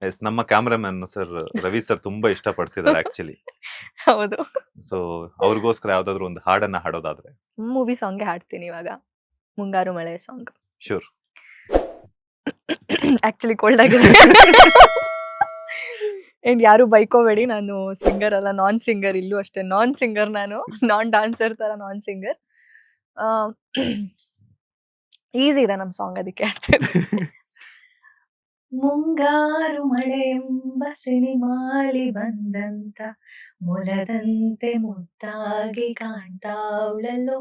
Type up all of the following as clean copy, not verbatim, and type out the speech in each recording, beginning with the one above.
S, ನಮ್ಮ cameraman sir Ravi sir ತುಂಬಾ ಇಷ್ಟ ಪಡ್ತಿದ್ದಾರೆ ಆಕ್ಚುಲಿ. ಹೌದು. ಸೊ ಅವ್ರಿಗೋಸ್ಕರ ಯಾವ್ದಾದ್ರು ಒಂದು ಹಾಡನ್ನ ಹಾಡೋದಾದ್ರೆ ಮೂವಿ ಸಾಂಗ್ಗೆ ಹಾಡ್ತೀನಿ ಇವಾಗ. ಮುಂಗಾರು ಮಳೆ ಸಾಂಗ್. ಶೂರ್. ಆಕ್ಚುಲಿ ಕೋಲ್ಡ್ ಆಗಿದೆ. ಅಂಡ್ ಯಾರು ಬೈಕೋಬೇಡಿ, ನಾನು ಸಿಂಗರ್ ಅಲ್ಲ, ನಾನ್ ಸಿಂಗರ್. ಇಲ್ಲೂ ಅಷ್ಟೇ ನಾನ್ ಸಿಂಗರ್, ನಾನು ನಾನ್ ಡಾನ್ಸರ್ ತರ ನಾನ್ ಸಿಂಗರ್. ಈಸಿ ಇದೆ ನಮ್ ಸಾಂಗ್, ಅದಕ್ಕೆ ಹಾಡ್ತೀನಿ. ಮುಂಗಾರು ಮಳೆ ಎಂಬ ಸಿನಿಮಾಲಿ ಬಂದಂತ ಮೊಲದಂತೆ ಮುದ್ದಾಗಿ ಕಾಣ್ತಾವಳಲ್ಲೋ,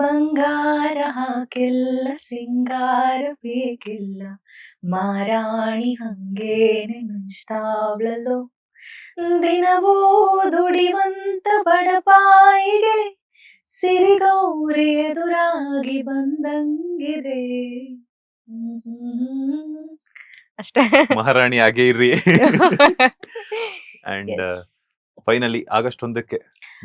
ಬಂಗಾರ ಹಾಕೆಲ್ಲ ಸಿಂಗಾರ ಬೇಕಿಲ್ಲ, ಮಾರಾಣಿ ಹಂಗೇನೆ ಮಿಂಚ್ತಾವಳಲ್ಲೋ, ದಿನವೂ ದುಡಿವಂತ ಬಡಪಾಯಿಗೆ ಸಿರಿಗೌರಿ ಎದುರಾಗಿ ಬಂದಂಗಿದೆ. ಅಷ್ಟೇ. ಮಹಾರಾಣಿ ಆಗೇ ಇರ್ರಿ. And Yes. ಫೈನಲಿ ಆಗಸ್ಟ್ 1ಕ್ಕೆ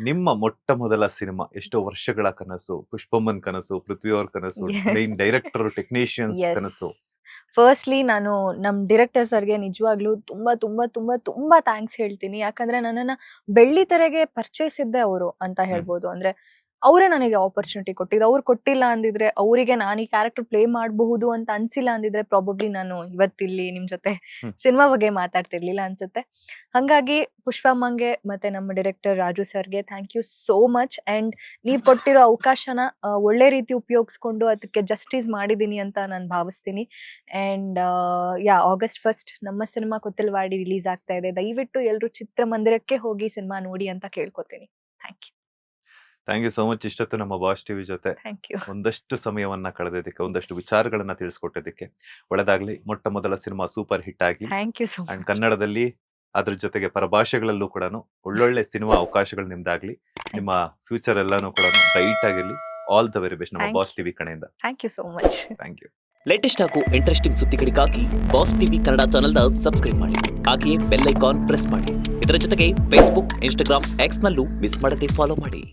ನಿಮ್ಮ ಮೊಟ್ಟ ಮೊದಲ ಸಿನಿಮಾ, ಎಷ್ಟೋ ವರ್ಷಗಳ ಕನಸು, ಪುಷ್ಪಮ್ಮನ್ ಕನಸು, ಪೃಥ್ವಿ ಅವ್ರ ಕನಸು, ಮೈನ್ ಡೈರೆಕ್ಟರ್, ಟೆಕ್ನಿಷಿಯನ್ಸ್ ಕನಸು. ಫಸ್ಟ್ಲಿ ನಾನು ನಮ್ ಡೈರೆಕ್ಟರ್ ಸರ್ಗೆ ನಿಜವಾಗ್ಲೂ ತುಂಬಾ ತುಂಬಾ ತುಂಬಾ ತುಂಬಾ ಥ್ಯಾಂಕ್ಸ್ ಹೇಳ್ತೀನಿ. ಯಾಕಂದ್ರೆ ನನ್ನನ್ನ ಬೆಳ್ಳಿ ತೆರೆಗೆ ಪರಿಚಯಿಸಿದ್ದೆ ಅವರು ಅಂತ ಹೇಳ್ಬೋದು. ಅಂದ್ರೆ ಅವರೇ ನನಗೆ ಆಪರ್ಚುನಿಟಿ ಕೊಟ್ಟಿದ್ದು. ಅವ್ರು ಕೊಟ್ಟಿಲ್ಲ ಅಂದಿದ್ರೆ, ಅವರಿಗೆ ನಾನು ಈ ಕ್ಯಾರೆಕ್ಟರ್ ಪ್ಲೇ ಮಾಡಬಹುದು ಅಂತ ಅನ್ಸಿಲ್ಲ ಅಂದಿದ್ರೆ, ಪ್ರಾಬಬ್ಲಿ ನಾನು ಇವತ್ತಿಲ್ಲಿ ನಿಮ್ ಜೊತೆ ಸಿನಿಮಾ ಬಗ್ಗೆ ಮಾತಾಡ್ತಿರ್ಲಿಲ್ಲ ಅನ್ಸುತ್ತೆ. ಹಂಗಾಗಿ ಪುಷ್ಪಮ್ಮಂಗೆ ಮತ್ತೆ ನಮ್ಮ ಡೈರೆಕ್ಟರ್ ರಾಜು ಸರ್ಗೆ thank you so much. And ನೀವ್ ಕೊಟ್ಟಿರೋ ಅವಕಾಶನ ಒಳ್ಳೆ ರೀತಿ ಉಪಯೋಗಿಸ್ಕೊಂಡು ಅದಕ್ಕೆ ಜಸ್ಟಿಸ್ ಮಾಡಿದೀನಿ ಅಂತ ನಾನು ಭಾವಿಸ್ತೀನಿ. ಅಂಡ್ August 1 ನಮ್ಮ ಸಿನಿಮಾ ಕೊತ್ತಲವಾಡಿ ರಿಲೀಸ್ ಆಗ್ತಾ ಇದೆ. ದಯವಿಟ್ಟು ಎಲ್ಲರೂ ಚಿತ್ರಮಂದಿರಕ್ಕೆ ಹೋಗಿ ಸಿನಿಮಾ ನೋಡಿ ಅಂತ ಕೇಳ್ಕೊತೀನಿ. Thank you. Thank you so much. ಇಷ್ಟೊತ್ತು ನಮ್ಮ ಬಾಸ್ ಟಿವಿ ಜೊತೆ ಥ್ಯಾಂಕ್ ಯು. ಒಂದಷ್ಟು ಸಮಯವನ್ನ ಕಳೆದಿದ್ದಕ್ಕೆ, ಒಂದಷ್ಟು ವಿಚಾರಗಳನ್ನ ತಿಳಿಸ್ಕೊಟ್ಟಿದ್ದಕ್ಕೆ ಒಳ್ಳೆದಾಗ್ಲಿ. ಮೊಟ್ಟ ಮೊದಲ ಸಿನಿಮಾ ಸೂಪರ್ ಹಿಟ್ ಆಗಿ, thank you so and much. ಕನ್ನಡದಲ್ಲಿ ಅದ್ರ ಜೊತೆಗೆ ಪರಭಾಷೆಗಳಲ್ಲೂ ಕೂಡ ಒಳ್ಳೊಳ್ಳೆ ಸಿನಿಮಾ ಅವಕಾಶಗಳು ನಿಮ್ದಾಗ್ಲಿ. ನಿಮ್ಮ ಫ್ಯೂಚರ್ ಎಲ್ಲಾನು ಕೂಡ ಬ್ರೈಟ್ ಆಗಿರ್ಲಿ. ಆಲ್ ದ ವೆರಿ ಬೆಸ್ಟ್ ನಮ್ಮ Thank ಬಾಸ್ ಟಿವಿ ಕಡೆಯಿಂದ. Thank you so much. Thank you. Latest ಹಾಗೂ ಇಂಟ್ರೆಸ್ಟಿಂಗ್ ಸುದ್ದಿಗಳಿಗಾಗಿ ಬಾಸ್ ಟಿವಿ ಕನ್ನಡ ಚಾನೆಲ್ನ ಸಬ್ಸ್ಕ್ರೈಬ್ ಮಾಡಿ. ಹಾಗೆಯೇ ಬೆಲ್ ಐಕಾನ್ ಪ್ರೆಸ್ ಮಾಡಿ. ಇದರ ಜೊತೆಗೆ ಫೇಸ್ಬುಕ್, ಇನ್ಸ್ಟಾಗ್ರಾಮ್, ಎಕ್ಸ್ ನಲ್ಲೂ ಮಿಸ್ ಮಾಡದೆ ಫಾಲೋ ಮಾಡಿ.